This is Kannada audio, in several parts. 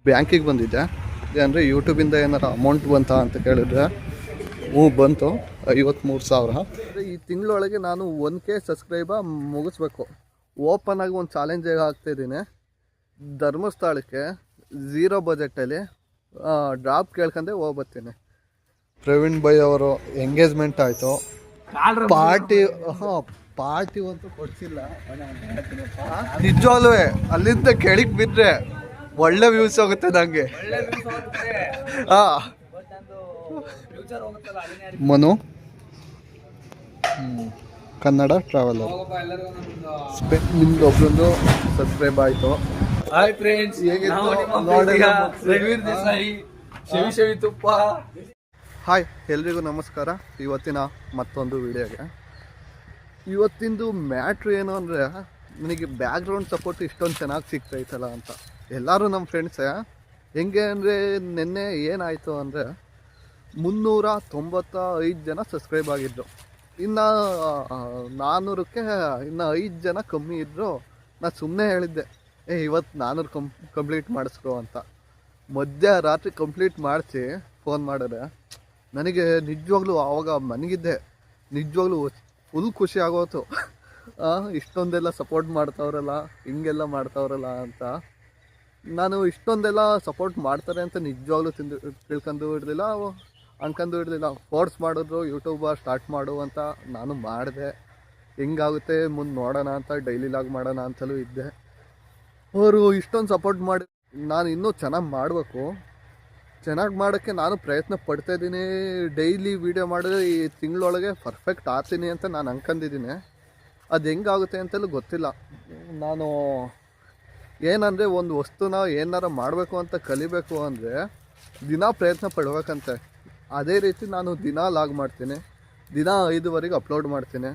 ಬ್ಯಾಂಕಿಗೆ ಬಂದಿದ್ದೆ. ಅಂದರೆ ಯೂಟ್ಯೂಬಿಂದ ಏನಾರು ಅಮೌಂಟ್ ಬಂತಾ ಅಂತ ಕೇಳಿದ್ರೆ ಬಂತು 53,000. ಈ ತಿಂಗಳೊಳಗೆ ನಾನು 1K ಸಬ್ಸ್ಕ್ರೈಬ ಮುಗಿಸ್ಬೇಕು. ಓಪನ್ ಆಗಿ ಒಂದು ಚಾಲೆಂಜ್ ಆಗ್ತಾಯಿದ್ದೀನಿ. ಧರ್ಮಸ್ಥಳಕ್ಕೆ 0 ಬಜೆಟಲ್ಲಿ ಡ್ರಾಪ್ ಕೇಳ್ಕೊಂಡೆ ಹೋಗ್ಬರ್ತೀನಿ. ಪ್ರವೀಣ್ ಬೈ ಅವರು ಎಂಗೇಜ್ಮೆಂಟ್ ಆಯಿತು. ಪಾರ್ಟಿ ಅಂತೂ ಕೊಡ್ಸಿಲ್ಲ ನಿಜವಾಗ್ಲೂ. ಅಲ್ಲಿಂದ ಕೆಳಗೆ ಬಿದ್ದರೆ ಒಳ್ಳೆ ವ್ಯೂಸ್ ಹೋಗುತ್ತೆ ನನಗೆ. ಮನು ಕನ್ನಡ ಟ್ರಾವೆಲರ್ ನಿಮ್ದೊಬ್ರೊಂದು ಸಬ್ಸ್ಕ್ರೈಬ್ ಆಯಿತು. ಹಾಯ್ ಫ್ರೆಂಡ್ಸ್, ತುಪ್ಪ. ಹಾಯ್ ಎಲ್ರಿಗೂ ನಮಸ್ಕಾರ. ಇವತ್ತಿನ ಮತ್ತೊಂದು ವಿಡಿಯೋಗೆ. ಇವತ್ತಿಂದು ಮ್ಯಾಟ್ರ್ ಏನು ಅಂದರೆ, ನನಗೆ ಬ್ಯಾಕ್ಗ್ರೌಂಡ್ ಸಪೋರ್ಟ್ ಇಷ್ಟೊಂದು ಚೆನ್ನಾಗಿ ಸಿಗ್ತೈತಲ್ಲ ಅಂತ. ಎಲ್ಲರೂ ನಮ್ಮ ಫ್ರೆಂಡ್ಸೇ. ಹೆಂಗೆ ಅಂದರೆ, ನಿನ್ನೆ ಏನಾಯಿತು ಅಂದರೆ 395 ಜನ ಸಬ್ಸ್ಕ್ರೈಬ್ ಆಗಿದ್ದರು. ಇನ್ನು 400ಕ್ಕೆ ಇನ್ನು 5 ಜನ ಕಮ್ಮಿ ಇದ್ದರು. ನಾನು ಸುಮ್ಮನೆ ಹೇಳಿದ್ದೆ, ಇವತ್ತು 400 ಕಂಪ್ಲೀಟ್ ಮಾಡಿಸ್ರು ಅಂತ. ಮಧ್ಯರಾತ್ರಿ ಕಂಪ್ಲೀಟ್ ಮಾಡಿಸಿ ಫೋನ್ ಮಾಡಿದ್ರೆ ನನಗೆ ನಿಜವಾಗ್ಲೂ ಆವಾಗ ಮನಗಿದ್ದೆ. ನಿಜವಾಗ್ಲೂ ಫುಲ್ ಖುಷಿ ಆಗೋತು. ಇಷ್ಟೊಂದೆಲ್ಲ ಸಪೋರ್ಟ್ ಮಾಡ್ತಾವ್ರಲ್ಲ, ಹಿಂಗೆಲ್ಲ ಮಾಡ್ತಾವ್ರಲ್ಲ ಅಂತ. ನಾನು ಇಷ್ಟೊಂದೆಲ್ಲ ಸಪೋರ್ಟ್ ಮಾಡ್ತಾರೆ ಅಂತ ನಿಜವಾಗ್ಲೂ ತಿಳ್ಕೊಂಡು ಹಿಡ್ದಿಲ್ಲ. ಫೋರ್ಸ್ ಮಾಡಿದ್ರು ಯೂಟ್ಯೂಬ ಸ್ಟಾರ್ಟ್ ಮಾಡು ಅಂತ. ನಾನು ಮಾಡಿದೆ. ಹೆಂಗಾಗುತ್ತೆ ಮುಂದೆ ನೋಡೋಣ ಅಂತ, ಡೈಲಿ ಲಾಗ್ ಮಾಡೋಣ ಅಂತಲೂ ಇದ್ದೆ. ಅವರು ಇಷ್ಟೊಂದು ಸಪೋರ್ಟ್ ಮಾಡಿ ನಾನು ಇನ್ನೂ ಚೆನ್ನಾಗಿ ಮಾಡಬೇಕು. ಚೆನ್ನಾಗಿ ಮಾಡೋಕ್ಕೆ ನಾನು ಪ್ರಯತ್ನ ಪಡ್ತಾಯಿದ್ದೀನಿ. ಡೈಲಿ ವೀಡಿಯೋ ಮಾಡಿದ್ರೆ ಈ ತಿಂಗಳೊಳಗೆ ಪರ್ಫೆಕ್ಟ್ ಆಗ್ತೀನಿ ಅಂತ ನಾನು ಅಂದ್ಕೊಂಡಿದ್ದೀನಿ. ಅದು ಹೆಂಗಾಗುತ್ತೆ ಅಂತಲೂ ಗೊತ್ತಿಲ್ಲ. ನಾನು ಏನಂದರೆ, ಒಂದು ವಸ್ತುನ ಏನಾರು ಮಾಡಬೇಕು ಅಂತ ಕಲಿಬೇಕು ಅಂದರೆ ದಿನ ಪ್ರಯತ್ನ ಪಡ್ಬೇಕಂತೆ. ಅದೇ ರೀತಿ ನಾನು ದಿನ ಲಾಗ್ ಮಾಡ್ತೀನಿ. ದಿನ 5ವರೆಗೆ ಅಪ್ಲೋಡ್ ಮಾಡ್ತೀನಿ.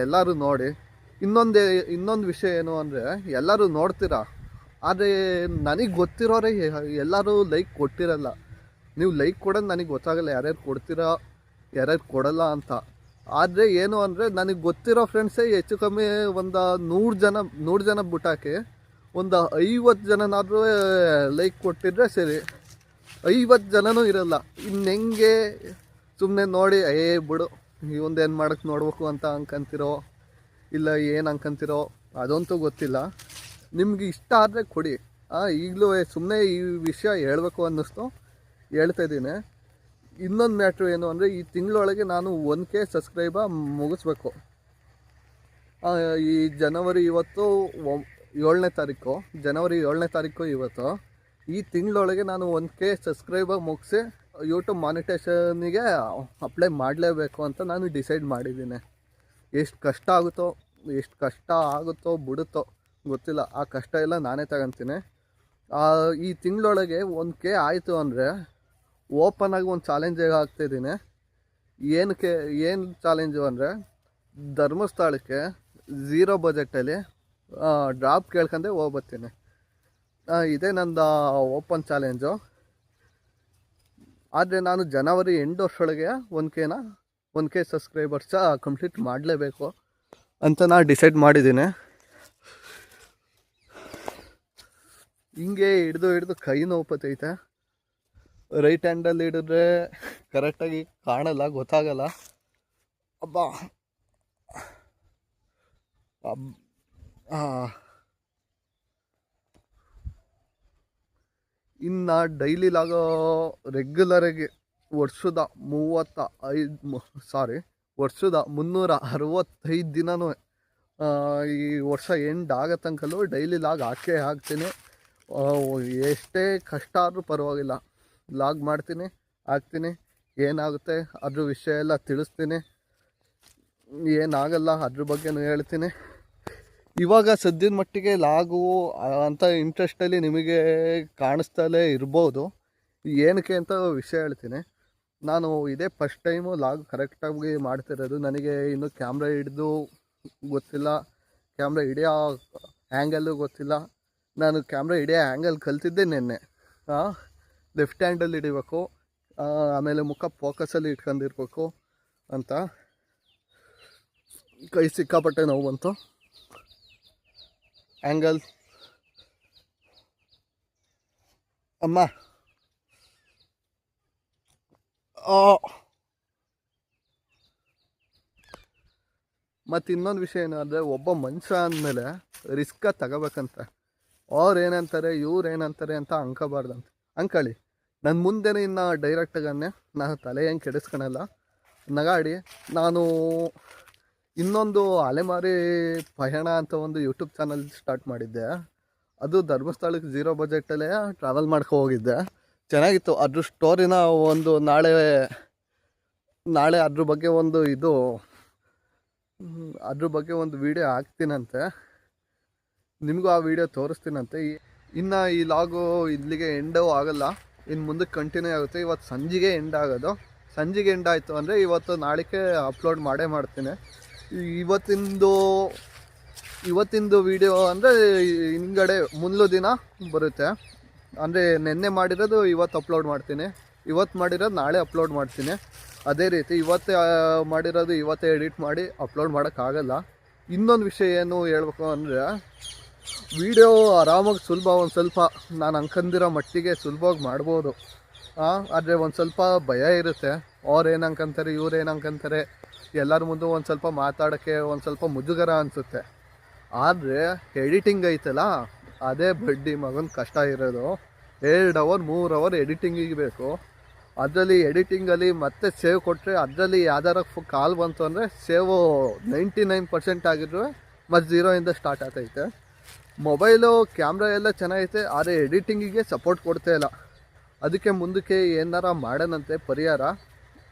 ಎಲ್ಲರೂ ನೋಡಿ. ಇನ್ನೊಂದು ವಿಷಯ ಏನು ಅಂದರೆ, ಎಲ್ಲರೂ ನೋಡ್ತೀರಾ, ಆದರೆ ನನಗೆ ಗೊತ್ತಿರೋರೆ ಎಲ್ಲರೂ ಲೈಕ್ ಕೊಟ್ಟಿರಲ್ಲ. ನೀವು ಲೈಕ್ ಕೊಡೋದು ನನಗೆ ಗೊತ್ತಾಗಲ್ಲ, ಯಾರ್ಯಾರು ಕೊಡ್ತೀರಾ ಯಾರ್ಯಾರು ಕೊಡಲ್ಲ ಅಂತ. ಆದರೆ ಏನು ಅಂದರೆ, ನನಗೆ ಗೊತ್ತಿರೋ ಫ್ರೆಂಡ್ಸೇ ಹೆಚ್ಚು ಕಮ್ಮಿ ಒಂದು 100 ಜನ ಬಿಟ್ಟಾಕಿ ಒಂದು 50 ಜನನಾದರೂ ಲೈಕ್ ಕೊಟ್ಟಿದ್ರೆ ಸರಿ. 50 ಜನನೂ ಇರಲ್ಲ. ಇನ್ನು ಹೆಂಗೆ ಸುಮ್ಮನೆ ನೋಡಿ ಬಿಡು ಇವೊಂದೇನು ಮಾಡೋಕ್ಕೆ ನೋಡ್ಬೇಕು ಅಂತ ಅಂದ್ಕೊಂತಿರೋ, ಇಲ್ಲ ಏನು ಅಂದ್ಕೊಂತಿರೋ ಅದಂತೂ ಗೊತ್ತಿಲ್ಲ. ನಿಮ್ಗೆ ಇಷ್ಟ ಆದರೆ ಕೊಡಿ. ಈಗಲೂ ಸುಮ್ಮನೆ ಈ ವಿಷಯ ಹೇಳ್ಬೇಕು ಅನ್ನಿಸ್ತು, ಹೇಳ್ತಾಯಿದ್ದೀನಿ. ಇನ್ನೊಂದು ಮ್ಯಾಟ್ರು ಏನು ಅಂದರೆ, ಈ ತಿಂಗಳೊಳಗೆ ನಾನು 1K ಸಬ್ಸ್ಕ್ರೈಬ ಮುಗಿಸ್ಬೇಕು. ಈ ಇವತ್ತು 7ನೇ ತಾರೀಕು, ಜನವರಿ 7ನೇ ತಾರೀಕು ಇವತ್ತು. ಈ ತಿಂಗಳೊಳಗೆ ನಾನು 1K ಸಬ್ಸ್ಕ್ರೈಬ ಮುಗಿಸಿ ಯೂಟ್ಯೂಬ್ ಮಾನಿಟೇಷನಿಗೆ ಅಪ್ಲೈ ಮಾಡಲೇಬೇಕು ಅಂತ ನಾನು ಡಿಸೈಡ್ ಮಾಡಿದ್ದೀನಿ. ಎಷ್ಟು ಕಷ್ಟ ಆಗುತ್ತೋ ಬಿಡುತ್ತೋ ಗೊತ್ತಿಲ್ಲ. ಆ ಕಷ್ಟ ಎಲ್ಲ ನಾನೇ ತಗೊತೀನಿ. ಈ ತಿಂಗಳೊಳಗೆ 1K ಆಯಿತು ಅಂದರೆ ಓಪನ್ ಆಗಿ ಒಂದು ಚಾಲೆಂಜ್ ಆಗ್ತಾಯಿದ್ದೀನಿ. ಏನು ಚಾಲೆಂಜು ಅಂದರೆ, ಧರ್ಮಸ್ಥಳಕ್ಕೆ 0 ಬಜೆಟಲ್ಲಿ ಡ್ರಾಪ್ ಕೇಳ್ಕೊಂಡೆ ಹೋಗ್ಬರ್ತೀನಿ. ಇದೇ ನಂದು ಓಪನ್ ಚಾಲೆಂಜು. ಆದರೆ ನಾನು ಜನವರಿ ಎಂಡ್ ವರ್ಷದೊಳಗೆ 1K ಸಬ್ಸ್ಕ್ರೈಬರ್ಸ ಕಂಪ್ಲೀಟ್ ಮಾಡಲೇಬೇಕು ಅಂತ ನಾನು ಡಿಸೈಡ್ ಮಾಡಿದ್ದೀನಿ. ಹಿಂಗೆ ಹಿಡ್ದು ಕೈ ನೋವುತ್ತೈತೆ. ರೈಟ್ ಹ್ಯಾಂಡಲ್ಲಿ ಹಿಡಿದ್ರೆ ಕರೆಕ್ಟಾಗಿ ಕಾಣಲ್ಲ, ಗೊತ್ತಾಗಲ್ಲ. ಇನ್ನು ಡೈಲಿ ಲಾಗೋ ರೆಗ್ಯುಲರಾಗಿ ವರ್ಷದ 365 ದಿನವೂ ಈ ವರ್ಷ ಎಂಡ್ ಆಗೋ ತನಕಲ್ಲೂ ಡೈಲಿ ಲಾಗ್ ಹಾಕ್ತೀನಿ. ಎಷ್ಟೇ ಕಷ್ಟ ಆದರೂ ಪರವಾಗಿಲ್ಲ, ಲಾಗ್ ಮಾಡ್ತೀನಿ, ಹಾಕ್ತೀನಿ. ಏನಾಗುತ್ತೆ ಅದ್ರ ವಿಷಯ ಎಲ್ಲ ತಿಳಿಸ್ತೀನಿ, ಏನಾಗಲ್ಲ ಅದ್ರ ಬಗ್ಗೆನೂ ಹೇಳ್ತೀನಿ. ಇವಾಗ ಸದ್ಯದ ಮಟ್ಟಿಗೆ ಲಾಗು ಅಂತ ಇಂಟ್ರೆಸ್ಟಲ್ಲಿ ನಿಮಗೆ ಕಾಣಿಸ್ತಲೇ ಇರ್ಬೋದು. ಏನಕ್ಕೆ ಅಂತ ವಿಷಯ ಹೇಳ್ತೀನಿ. ನಾನು ಇದೇ ಫಸ್ಟ್ ಟೈಮು ಲಾಗ್ ಕರೆಕ್ಟಾಗಿ ಮಾಡ್ತಿರೋದು. ನನಗೆ ಇನ್ನೂ ಕ್ಯಾಮ್ರಾ ಹಿಡಿದು ಗೊತ್ತಿಲ್ಲ, ಕ್ಯಾಮ್ರಾ ಹಿಡಿಯೋ ಆ್ಯಂಗಲ್ಲು ಗೊತ್ತಿಲ್ಲ. ನಾನು ಕ್ಯಾಮ್ರಾ ಹಿಡಿಯೋ ಆ್ಯಂಗಲ್ ಕಲ್ತಿದ್ದೆ ನೆನ್ನೆ. ಲೆಫ್ಟ್ ಹ್ಯಾಂಡಲ್ಲಿ ಹಿಡಿಬೇಕು, ಆಮೇಲೆ ಮುಖ ಫೋಕಸಲ್ಲಿ ಇಟ್ಕೊಂಡಿರ್ಬೇಕು ಅಂತ. ಕೈ ಸಿಕ್ಕಾಪಟ್ಟೆ ನೋವು ಬಂತು. ಆ್ಯಂಗಲ್ ಅಮ್ಮ ಮತ್ತು ಇನ್ನೊಂದು ವಿಷಯ ಏನಂದರೆ ಒಬ್ಬ ಮನುಷ್ಯ ಅಂದಮೇಲೆ ರಿಸ್ಕ ತಗೋಬೇಕಂತೆ. ಅವ್ರು ಏನಂತಾರೆ ಇವ್ರು ಏನಂತಾರೆ ಅಂತ ಅನ್ಕೋಬಾರ್ದಂತೆ. ಅಂಕಳಿ ನನ್ನ ಮುಂದೆನೇ ಇನ್ನು ಡೈರೆಕ್ಟಾಗನ್ನೇ ನಾನು ತಲೆ ಏನು ಕೆಡಿಸ್ಕೊಳಲ್ಲ. ನಗಾಡಿ ನಾನು ಇನ್ನೊಂದು ಅಲೆಮಾರಿ ಪಯಣ ಅಂತ ಒಂದು ಯೂಟ್ಯೂಬ್ ಚಾನಲ್ ಸ್ಟಾರ್ಟ್ ಮಾಡಿದ್ದೆ. ಅದು ಧರ್ಮಸ್ಥಳಕ್ಕೆ 0 ಬಜೆಟಲ್ಲೇ ಟ್ರಾವೆಲ್ ಮಾಡ್ಕೊ ಹೋಗಿದ್ದೆ. ಚೆನ್ನಾಗಿತ್ತು. ಅದ್ರ ಸ್ಟೋರಿನ ಒಂದು ನಾಳೆ ಅದ್ರ ಬಗ್ಗೆ ಒಂದು ವಿಡಿಯೋ ಹಾಕ್ತೀನಂತೆ. ನಿಮಗೂ ಆ ವಿಡಿಯೋ ತೋರಿಸ್ತೀನಂತೆ. ಇನ್ನು ಈ ಲಾಗು ಇಲ್ಲಿಗೆ ಎಂಡೂ ಆಗಲ್ಲ, ಇನ್ನು ಮುಂದಕ್ಕೆ ಕಂಟಿನ್ಯೂ ಆಗುತ್ತೆ. ಇವತ್ತು ಸಂಜೆಗೆ ಎಂಡ್ ಆಗೋದು. ಸಂಜೆಗೆ ಎಂಡ್ ಆಯಿತು ಅಂದರೆ ಇವತ್ತು ನಾಳೆಗೆ ಅಪ್ಲೋಡ್ ಮಾಡ್ತೀನಿ. ಇವತ್ತಿಂದು ವಿಡಿಯೋ ಅಂದರೆ ಹಿಂಗಡೆ ಮುಂದಲು ದಿನ ಬರುತ್ತೆ. ಅಂದರೆ ನೆನ್ನೆ ಮಾಡಿರೋದು ಇವತ್ತು ಅಪ್ಲೋಡ್ ಮಾಡ್ತೀನಿ, ಇವತ್ತು ಮಾಡಿರೋದು ನಾಳೆ ಅಪ್ಲೋಡ್ ಮಾಡ್ತೀನಿ. ಅದೇ ರೀತಿ ಇವತ್ತೇ ಮಾಡಿರೋದು ಇವತ್ತೇ ಎಡಿಟ್ ಮಾಡಿ ಅಪ್ಲೋಡ್ ಮಾಡೋಕ್ಕಾಗಲ್ಲ. ಇನ್ನೊಂದು ವಿಷಯ ಏನು ಹೇಳ್ಬೇಕು ಅಂದರೆ, ವಿಡಿಯೋ ಆರಾಮಾಗಿ ಸುಲಭ, ಒಂದು ಸ್ವಲ್ಪ ನಾನು ಅನ್ಕೊಂಡಿರೋ ಮಟ್ಟಿಗೆ ಸುಲಭವಾಗಿ ಮಾಡ್ಬೋದು. ಆದರೆ ಒಂದು ಸ್ವಲ್ಪ ಭಯ ಇರುತ್ತೆ. ಅವ್ರು ಏನು ಅನ್ಕೊಂತಾರೆ ಇವ್ರು ಏನು ಅನ್ಕೊಂತಾರೆ, ಎಲ್ಲರ ಮುಂದೆ ಒಂದು ಸ್ವಲ್ಪ ಮಾತಾಡೋಕ್ಕೆ ಒಂದು ಸ್ವಲ್ಪ ಮುಜುಗರ ಅನಿಸುತ್ತೆ. ಆದರೆ ಎಡಿಟಿಂಗ್ ಐತಲ್ಲ, ಅದೇ ಬಡ್ಡಿ ಮಗನ ಕಷ್ಟ ಇರೋದು. 2 ಅವರ್ 3 ಅವರ್ ಎಡಿಟಿಂಗಿಗೆ ಬೇಕು. ಅದರಲ್ಲಿ ಎಡಿಟಿಂಗಲ್ಲಿ ಮತ್ತೆ ಸೇವ್ ಕೊಟ್ಟರೆ ಅದರಲ್ಲಿ ಯಾವ್ದಾರ ಕಾಲ್ ಬಂತು ಅಂದರೆ ಸೇವು 99% ಆಗಿದ್ರು ಮತ್ತು 0 ಸ್ಟಾರ್ಟ್ ಆಗ್ತೈತೆ. ಮೊಬೈಲು ಕ್ಯಾಮ್ರಾ ಎಲ್ಲ ಚೆನ್ನಾಗೈತೆ, ಆದರೆ ಎಡಿಟಿಂಗಿಗೆ ಸಪೋರ್ಟ್ ಕೊಡ್ತಾಯಿಲ್ಲ. ಅದಕ್ಕೆ ಮುಂದಕ್ಕೆ ಏನಾರ ಮಾಡೋಣಂತೆ ಪರಿಹಾರ.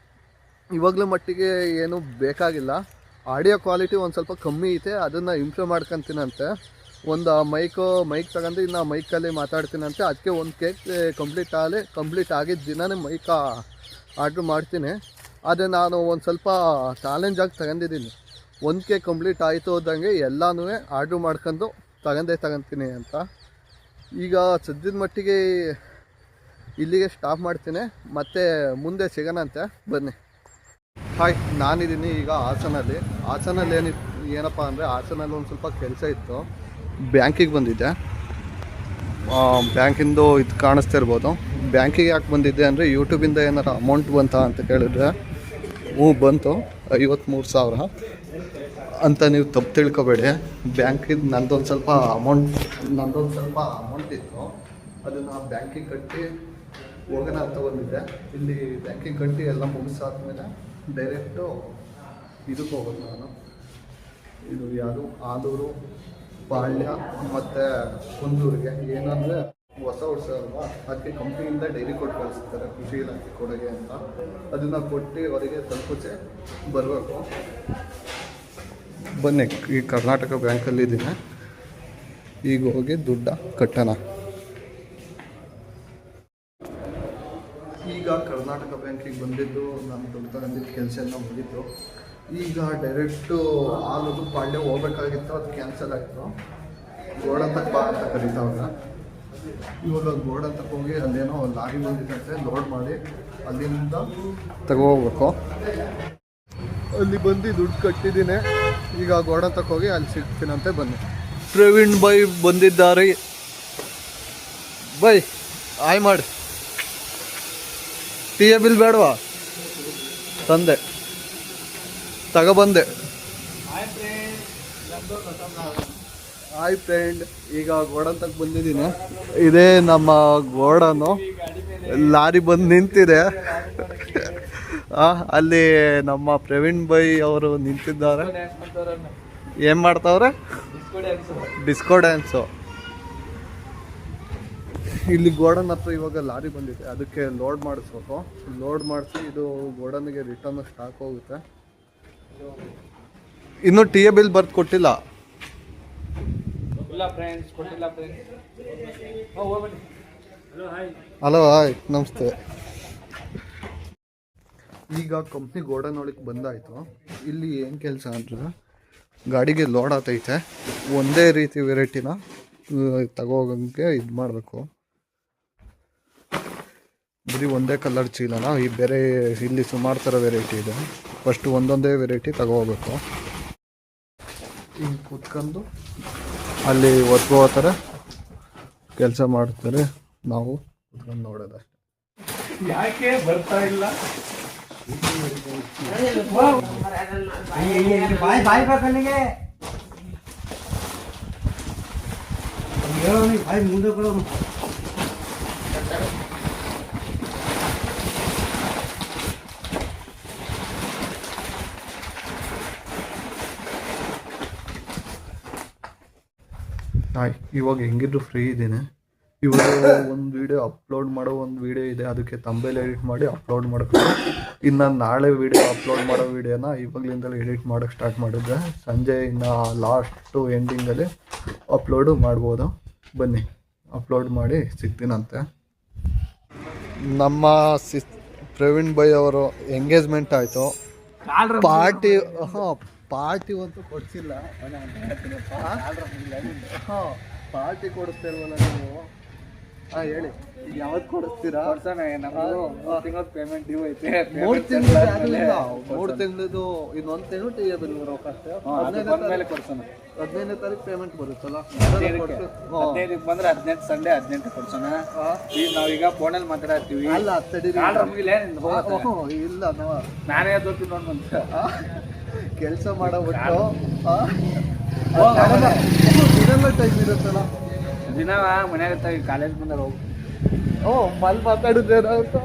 ಇವಾಗಲೂ ಮಟ್ಟಿಗೆ ಏನು ಬೇಕಾಗಿಲ್ಲ. ಆಡಿಯೋ ಕ್ವಾಲಿಟಿ ಒಂದು ಸ್ವಲ್ಪ ಕಮ್ಮಿ ಐತೆ, ಅದನ್ನು ಇಂಪ್ರೂವ್ ಮಾಡ್ಕೊತೀನಂತೆ. ಒಂದು ಮೈಕ್ ತಗೊಂಡು ಇನ್ನು ಮೈಕಲ್ಲಿ ಮಾತಾಡ್ತೀನಂತೆ. ಅದಕ್ಕೆ ಒಂದು ಕೇಕ್ ಕಂಪ್ಲೀಟ್ ಆಗಿದ್ದ ದಿನವೇ ಮೈಕ ಆರ್ಡ್ರ್ ಮಾಡ್ತೀನಿ. ಆದರೆ ನಾನು ಒಂದು ಸ್ವಲ್ಪ ಚಾಲೆಂಜಾಗಿ ತಗೊಂಡಿದ್ದೀನಿ. 1 ಕೇಕ್ ಕಂಪ್ಲೀಟ್ ಆಯಿತು ಹೋದಂಗೆ ಎಲ್ಲನೂ ಆರ್ಡ್ರ್ ಮಾಡ್ಕೊಂಡು ತಗೊಂತೀನಿ ಅಂತ. ಈಗ ಸದ್ಯದ ಮಟ್ಟಿಗೆ ಇಲ್ಲಿಗೆ ಸ್ಟಾಪ್ ಮಾಡ್ತೀನಿ, ಮತ್ತು ಮುಂದೆ ಸಿಗೋಣಂತೆ. ಬನ್ನಿ. ಹಾಯ್, ನಾನಿದ್ದೀನಿ ಈಗ ಹಾಸನಲ್ಲಿ ಏನಪ್ಪ ಅಂದರೆ ಹಾಸನಲ್ಲಿ ಒಂದು ಸ್ವಲ್ಪ ಕೆಲಸ ಇತ್ತು. ಬ್ಯಾಂಕಿಗೆ ಬಂದಿದ್ದೆ. ಬ್ಯಾಂಕಿಂದು ಇದು ಕಾಣಿಸ್ತಾ ಇರ್ಬೋದು. ಬ್ಯಾಂಕಿಗೆ ಯಾಕೆ ಬಂದಿದ್ದೆ ಅಂದರೆ ಯೂಟ್ಯೂಬಿಂದ ಏನಾರು ಅಮೌಂಟ್ ಬಂತಾ ಅಂತ ಕೇಳಿದ್ರೆ ಬಂತು 53,000 ಅಂತ. ನೀವು ತಪ್ಪು ತಿಳ್ಕೊಬೇಡಿ. ಬ್ಯಾಂಕಿಂದ ನಂದೊಂದು ಸ್ವಲ್ಪ ಅಮೌಂಟ್ ಇತ್ತು, ಅದನ್ನು ಬ್ಯಾಂಕಿಗೆ ಕಟ್ಟಿ ಹೋಗೋಣ ಅಂತ ಬಂದಿದ್ದೆ. ಇಲ್ಲಿ ಬ್ಯಾಂಕಿಗೆ ಕಟ್ಟಿ ಎಲ್ಲ ಮುಗಿಸಾದ್ಮೇಲೆ ಡೈರೆಕ್ಟು ಇದಕ್ಕೆ ಹೋಗೋದು ನಾನು. ಇದು ಯಾವುದು ಆಲೂರು, ಪಾಳ್ಯ ಮತ್ತು ಕುಂದೂರಿಗೆ. ಏನಂದರೆ ಹೊಸ ವರ್ಷ ಅಲ್ವಾ, ಅದಕ್ಕೆ ಕಂಪ್ನಿಯಿಂದ ಡೈರಿ ಕೊಟ್ಟು ಕಳಿಸ್ತಾರೆ ಕೃಷಿ ಇಲಾಖೆ ಕೊಡುಗೆ ಅಂತ. ಅದನ್ನು ಕೊಟ್ಟು ಅವರಿಗೆ ತಲುಪಿಸಿ ಬರಬೇಕು. ಬನ್ನಿ, ಈ ಕರ್ನಾಟಕ ಬ್ಯಾಂಕಲ್ಲಿದ್ದೀನಿ. ಈಗ ಹೋಗಿ ದುಡ್ಡ ಕಟ್ಟೋಣ. ಈಗ ಕರ್ನಾಟಕ ಬ್ಯಾಂಕಿಗೆ ಬಂದಿದ್ದು ನಾನು ದುಡ್ಡು ತಗೊಂಡಿದ್ದು ಕೆಲಸ ಎಲ್ಲ ಮುಗಿತು. ಈಗ ಡೈರೆಕ್ಟು ಆಲೂರು ಪಾಳ್ಯ ಹೋಗ್ಬೇಕಾಗಿತ್ತು, ಅದು ಕ್ಯಾನ್ಸಲ್ ಆಯಿತು. ಗೋಡಂತಕ್ಕೆ ಬಾ ಅಂತ ಕರೀತಾವ್ರೆ. ಇವಾಗ ಗೋಡಂತಕ್ಕೆ ಹೋಗಿ ಅಲ್ಲೇನೋ ಲಾರಿ ಬಂದಿದ್ದಂತೆ, ಲೋಡ್ ಮಾಡಿ ಅಲ್ಲಿಂದ ತಗೋಬೇಕು. ಅಲ್ಲಿ ಬಂದು ದುಡ್ಡು ಕಟ್ಟಿದ್ದೀನಿ. ಈಗ ಗೋಡಂತಕ್ಕೆ ಹೋಗಿ ಅಲ್ಲಿ ಸಿಗ್ತೀನಂತೆ. ಬನ್ನಿ. ಪ್ರವೀಣ್ ಬೈ ಬಂದಿದ್ದಾರೆ. ಬೈ ಆಯ್ ಮಾಡಿ. ಟೀ ಬಿಲ್ ಬೇಡವಾ? ತಂದೆ ತಗೊಬಂದೆ. ಹಾಯ್ ಫ್ರೆಂಡ್, ಈಗ ಗೋಡಂತಕ್ಕೆ ಬಂದಿದ್ದೀನಿ. ಇದೇ ನಮ್ಮ ಗೋಡನು. ಲಾರಿ ಬಂದು ನಿಂತಿದೆ. ಅಲ್ಲಿ ನಮ್ಮ ಪ್ರವೀಣ್ ಬೈ ಅವರು ನಿಂತಿದ್ದಾರೆ. ಏನು ಮಾಡ್ತಾವ್ರೆ? Disco dance. ಇಲ್ಲಿ ಗೋಡನ್ ಹತ್ರ ಇವಾಗ ಲಾರಿ ಬಂದಿದೆ, ಅದಕ್ಕೆ ಲೋಡ್ ಮಾಡಿಸ್ಬೇಕು. ಲೋಡ್ ಮಾಡಿಸಿ ಇದು ಗೋಡನ್ಗೆ ರಿಟರ್ನ್ ಸ್ಟಾಕ್ ಹೋಗುತ್ತೆ. ಇನ್ನೂ ಟಿ ಎ ಬಿಲ್ ಬರ್ದು ಕೊಟ್ಟಿಲ್ಲ. ಹಲೋ, ಹಾಯ್, ನಮಸ್ತೆ. ಈಗ ಕಂಪ್ನಿ ಗೋಡನ್ ಒಳಗೆ ಬಂದಾಯಿತು. ಇಲ್ಲಿ ಏನು ಕೆಲಸ ಅಂದರೆ ಗಾಡಿಗೆ ಲೋಡ್ ಆಗ್ತೈತೆ. ಒಂದೇ ರೀತಿ ವೆರೈಟಿನ ತಗೋಗಂಗೆ ಇದು ಮಾಡಬೇಕು. ಬರೀ ಒಂದೇ ಕಲರ್ ಚೀಲನ, ಈ ಬೇರೆ ಇಲ್ಲಿ ಸುಮಾರು ಥರ ವೆರೈಟಿ ಇದೆ. ಫಸ್ಟು ಒಂದೊಂದೇ ವೆರೈಟಿ ತಗೋಬೇಕು. ಹಿಂಗೆ ಕೂತ್ಕೊಂಡು ಅಲ್ಲಿ ಒತ್ಕೋ ಥರ ಕೆಲಸ ಮಾಡ್ತಾರೆ. ನಾವು ಕುತ್ಕೊಂಡು ನೋಡೋದಷ್ಟೇ. ಯಾಕೆ ಬರ್ತಾ ಇಲ್ಲ? ಮುಂದೆ ಇವಾಗ ಹೆಂಗಿದ್ರು ಫ್ರೀ ಇದ್ದೀನಿ. ಇವಾಗ ಒಂದು ವಿಡಿಯೋ ಅಪ್ಲೋಡ್ ಮಾಡೋ ಒಂದು ವಿಡಿಯೋ ಇದೆ, ಅದಕ್ಕೆ ತಂಬೇಲ್ ಎಡಿಟ್ ಮಾಡಿ ಅಪ್ಲೋಡ್ ಮಾಡ್ಕೊಂಡು ಇನ್ನು ನಾಳೆ ವಿಡಿಯೋ ಅಪ್ಲೋಡ್ ಮಾಡೋ ವಿಡಿಯೋನ ಇವಾಗಲಿಂದಲೇ ಎಡಿಟ್ ಮಾಡೋಕ್ಕೆ ಸ್ಟಾರ್ಟ್ ಮಾಡಿದ್ದೆ. ಸಂಜೆ ಇನ್ನು ಲಾಸ್ಟು ಎಂಡಿಂಗಲ್ಲಿ ಅಪ್ಲೋಡು ಮಾಡ್ಬೋದು. ಬನ್ನಿ ಅಪ್ಲೋಡ್ ಮಾಡಿ ಸಿಗ್ತೀನಂತೆ. ನಮ್ಮ ಪ್ರವೀಣ್ ಬೈ ಅವರು ಎಂಗೇಜ್ಮೆಂಟ್ ಆಯಿತು. ಪಾರ್ಟಿ ಪಾರ್ಟಿ ಅಂತೂ ಕೊಡ್ಸಿಲ್ಲ. ಹಾಂ ಪಾರ್ಟಿ ಕೊಡಿಸ್ತಾ ಇಲ್ವಲ್ಲ ನೀವು? ಹಾಂ ಹೇಳಿ, ಈಗ ಯಾವತ್ತು ಕೊಡಿಸ್ತೀರಾ? ತಿಂಗಳ ಪೇಮೆಂಟ್ ಡ್ಯೂ ಐತೆ. 3 ತಿಂಗಳು ಆಗಲಿಲ್ಲ. 3 ತಿಂಗಳದು ಇನ್ನೊಂದು ತಿಂಗಳು ಟಿ ಎ ಬಿಲ್ ಬರೋ ಕಷ್ಟ. 15ನೇ ತಾರೀಕು ಪೇಮೆಂಟ್ ಬರುತ್ತಲ್ಲ, 15 ಬಂದ್ರೆ 18 ಸಂಡೇ 18 ಕೊಡ್ಸೋಣ. ಈಗ ನಾವೀಗ ಫೋನಲ್ಲಿ ಮಾತಾಡ್ತೀವಿ. ಅಲ್ಲ ತಡೀರಿ, ಇಲ್ಲ ನಾನೇ ಅದೊತ್ತು ನೋಡ್ಬಂತ ಕೆಲಸ ಮಾಡೋಬಿಟ್ಟು ಇದೆಲ್ಲ ಟೈಮ್ ಇರುತ್ತಲ್ಲ. ದಿನ ಮನ್ಯಾಗ ಕಾಲೇಜ್ ಬಂದಾಗ ಹೋಗಿ ಮಲ್ ಮಾತಾಡಿದ್ದೇನ ಅಂತ.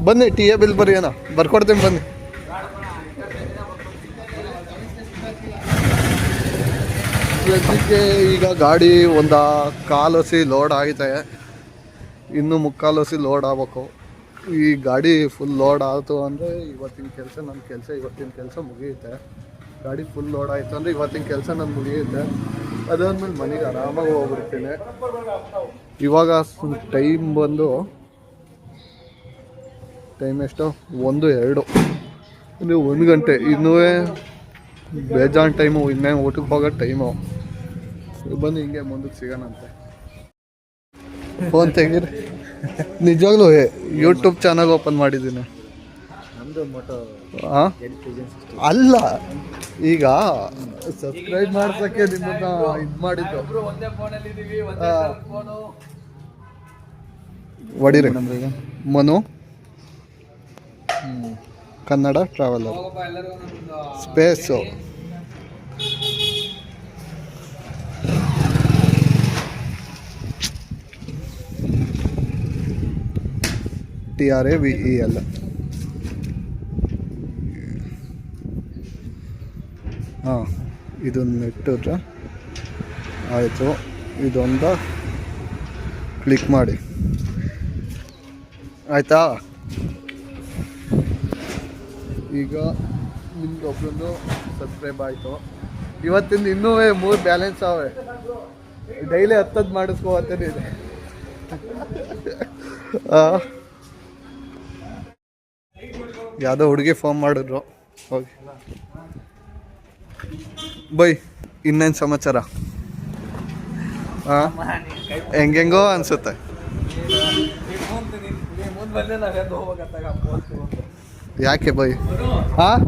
ಬನ್ನಿ ಟಿ ಎ ಬಿಲ್ ಬರೆಯೋಣ, ಬರ್ಕೊಡ್ತೀನಿ ಬನ್ನಿ. ಸದ್ಯಕ್ಕೆ ಈಗ ಗಾಡಿ ಒಂದು 1/4 ಹಸಿ ಲೋಡ್ ಆಗಿದೆ, ಇನ್ನು 3/4 ಹಸಿ ಲೋಡ್ ಆಗ್ಬೇಕು. ಈ ಗಾಡಿ ಫುಲ್ ಲೋಡ್ ಆಯಿತು ಅಂದರೆ ಇವತ್ತಿನ ಕೆಲಸ, ನನ್ನ ಕೆಲಸ ಇವತ್ತಿನ ಕೆಲಸ ಮುಗಿಯುತ್ತೆ. ಗಾಡಿ ಫುಲ್ ಲೋಡ್ ಆಯಿತು ಅಂದರೆ ಇವತ್ತಿನ ಕೆಲಸ ನಾನು ಮುಗಿಯುತ್ತೆ. ಅದಾದ್ಮೇಲೆ ಮನೆಗೆ ಆರಾಮಾಗಿ ಹೋಗ್ಬಿಡ್ತೀನಿ. ಇವಾಗ ಟೈಮ್ ಬಂದು ಎಷ್ಟು 1:02 ಅಂದರೆ 1 ಗಂಟೆ. ಇನ್ನೂ ಬೇಜಾನ್ ಟೈಮು, ಇನ್ನೇ ಊಟಕ್ಕೆ ಹೋಗೋ ಟೈಮು. ಬನ್ನಿ ಹಿಂಗೆ ಮುಂದಕ್ಕೆ ಸಿಗೋಣಂತೆ. ಫೋನ್ ತೆಗೀರಿ. ನಿಜವಾಗ್ಲೂ ಯೂಟ್ಯೂಬ್ ಚಾನಲ್ ಓಪನ್ ಮಾಡಿದ್ದೀನಿ. ಹಾಂ ಅಲ್ಲ, ಈಗ ಸಬ್ಸ್ಕ್ರೈಬ್ ಮಾಡ್ಸೋಕ್ಕೆ ನಿಮ್ಮನ್ನ ಇದು ಮಾಡಿದ್ದು. ಹೊಡಿರಿ ಮನು ಕನ್ನಡ ಟ್ರಾವೆಲರ್ ಸ್ಪೇಸು. TRAVEL. ಹಾಂ ಇದೊಂದು ನೆಟ್ಟಿದ್ರೆ ಆಯಿತು. ಇದೊಂದು ಕ್ಲಿಕ್ ಮಾಡಿ ಆಯಿತಾ. ಈಗ ನಿಮ್ದೊಬ್ಬರದ್ದು ಸಬ್ಸ್ಕ್ರೈಬ್ ಆಯಿತು. ಇವತ್ತಿಂದ ಇನ್ನೂ 3 ಬ್ಯಾಲೆನ್ಸ್ ಅವೆ. ಡೈಲಿ 10 ಮಾಡಿಸ್ಕೋತೀನಿ. ಯಾವುದೋ ಹುಡುಗಿ ಫೋನ್ ಮಾಡಿದ್ರು. ಹೋಗಿ ಬೈ, ಇನ್ನೇನು ಸಮಾಚಾರ? ಹಾಂ ಹೆಂಗೆಂಗೋ ಅನಿಸುತ್ತೆ. ಯಾಕೆ ಬೈ? ಹಾಂ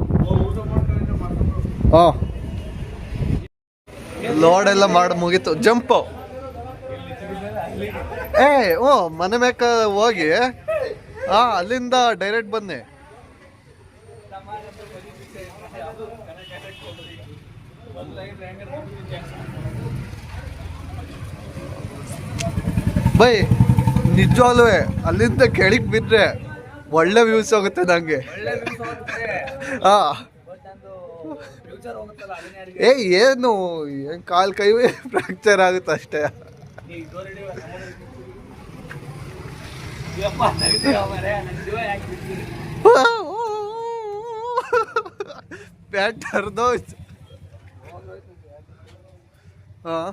ಹಾಂ ಲೋಡ್ ಎಲ್ಲ ಮಾಡಿ ಮುಗೀತು. ಜಂಪು ಮನೆ ಮೇಕ ಹೋಗಿ ಅಲ್ಲಿಂದ ಡೈರೆಕ್ಟ್ ಬನ್ನಿ. ಬೈ ನಿಜವಾಗ್ಲೂ ಅಲ್ಲಿಂದ ಕೆಳಗೆ ಬಿದ್ದರೆ ಒಳ್ಳೆ ವ್ಯೂಸ್ ಹೋಗುತ್ತೆ ನಂಗೆ. ಏನು ಕಾಲು ಕೈ ಫ್ರಾಕ್ಚರ್ ಆಗುತ್ತೆ ಅಷ್ಟೇ. ಪ್ಯಾಂಟ್ ಹರಿದೋಯ್ತು. ಹಾಂ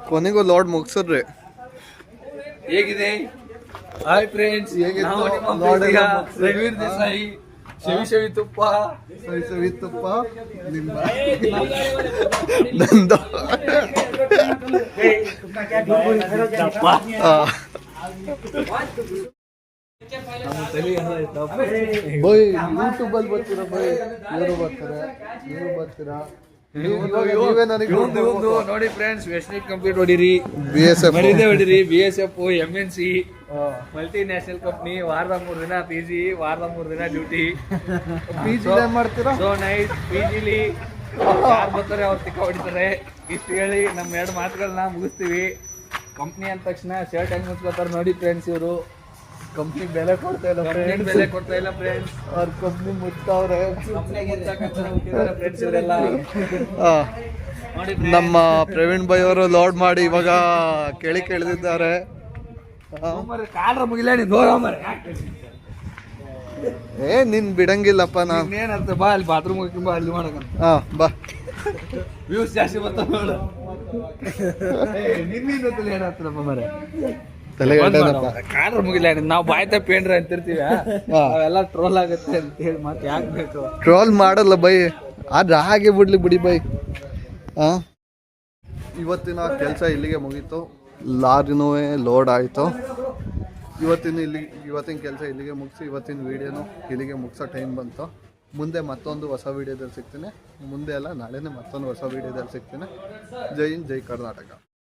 ಕೊನೆಗೂ ಲೋಡ್ ಮುಗಿಸಿದ್ರಿ. ಹೇಗಿದೆ? ಹಾಯ್ ಫ್ರೆಂಡ್ಸ್, ರಘುವೀರ್ ದೇಸಾಯಿ ಶವಿ ತುಪ್ಪ ನಿಮ್ಮ ನಂದು ಬೈ ಯೂಟ್ಯೂಬಲ್ಲಿ ಬರ್ತೀರಾ? ಬೈ ಇವರು ಬರ್ತಾರೆ, ನೀವು ಬರ್ತೀರಾ? ನೀವೇ ನನಗೆ ನೋಡಿ ಫ್ರೆಂಡ್ಸ್, ವೆಸ್ಟ್ ನೈಟ್ ಕಂಪ್ಲೀಟ್ ಹೊಡಿರಿ, BSF ಮರಿದೇ ಹೊಡಿರಿ. BSF, MNC, multinational company, ವಾರದ 3 ದಿನ PG, ವಾರದ 3 ದಿನ ಡ್ಯೂಟಿ. PG ಏನ್ ಮಾಡ್ತೀರಾ? ಸೊ ನೈಟ್ PGಲಿ ಯಾರು ಬರ್ತಾರೆ ಅವ್ರು ತಿಕ್ಕ ಹೊಡಿತಾರೆ. ಇಷ್ಟು ಹೇಳಿ ನಮ್ಮ 2 ಮಾತುಗಳನ್ನ ಮುಗಿಸ್ತೀವಿ. ಕಂಪ್ನಿ ಅಂದ ತಕ್ಷಣ ಶರ್ಟ್ ಹೆಂಗ್ ಮುಚ್ಕೋತಾರೆ ನೋಡಿ ಫ್ರೆಂಡ್ಸ್. ಇವರು ಕಂಪ್ನಿ ಬೆಲೆ ಕೊಡ್ತಾ ಇಲ್ಲ ಕಂಪ್ನಿ ಬೆಲೆ ಕೊಡ್ತಾ ಇಲ್ಲ ಫ್ರೆಂಡ್ಸ್. ಅವ್ರ ಕಂಪ್ನಿ ಮುಚ್ತಾವ್ರೆ. ಫ್ರೆಂಡ್ಸ್ ಇವರೆಲ್ಲ ನೋಡಿ. ನಮ್ಮ ಪ್ರವೀಣ್ ಭಾಯ್ ಅವರು ಲೋಡ್ ಮಾಡಿ ಇವಾಗ ಕೇಳಿದ್ದಾರೆ. ಕಾಡ್ರ ಮುಗಿಲ ನೀನು ಹೋಗ ಮರ. ನಿನ್ ಬಿಡಂಗಿಲ್ಲಪ್ಪ ನಾನು. ಏನಂತ ಬಾ, ಅಲ್ಲಿ ಬಾತ್ರೂಮ್ ಹೋಗಿ ಬಾ, ಅಲ್ಲಿ ಮಾಡಕಂತ. ಬಾ, ವ್ಯೂಸ್ ಜಾಸ್ತಿ ಬರ್ತಾವ ನೋಡು. ನಿನ್ನಿಂದ ಏನಾಗ್ತದಪ್ಪ ಮರ. ಕಾಡ್ರ ಮುಗಿಲ ನಾವು ಬಾಯ್ ತಪ್ಪೇನ್ರ ಅಂತಿರ್ತೀವಿ. ಅವೆಲ್ಲ ಟ್ರೋಲ್ ಆಗತ್ತೆ ಅಂತ ಹೇಳಿ ಮತ್ತೆ ಯಾಕೆ ಬೇಕು? ಟ್ರೋಲ್ ಮಾಡಲ್ಲ ಬೈ, ಆದ್ರೆ ಹಾಗೆ ಬಿಡಿ ಬೈ. ಇವತ್ತಿನ ಕೆಲಸ ಇಲ್ಲಿಗೆ ಮುಗೀತು. ಲಾರಿನೂ ಲೋಡ್ ಆಯಿತು. ಇವತ್ತಿನ ಕೆಲಸ ಇಲ್ಲಿಗೆ ಮುಗಿಸಿ ಇವತ್ತಿನ ವೀಡಿಯೋನು ಇಲ್ಲಿಗೆ ಮುಗಿಸೋ ಟೈಮ್ ಬಂತು. ಮುಂದೆ ಮತ್ತೊಂದು ಹೊಸ ವೀಡಿಯೋದಲ್ಲಿ ಸಿಗ್ತೀನಿ. ಮುಂದೆ ಅಲ್ಲ, ನಾಳೆನೇ ಮತ್ತೊಂದು ಹೊಸ ವೀಡಿಯೋದಲ್ಲಿ ಸಿಗ್ತೀನಿ. ಜೈ ಹಿಂದ್, ಜೈ ಕರ್ನಾಟಕ.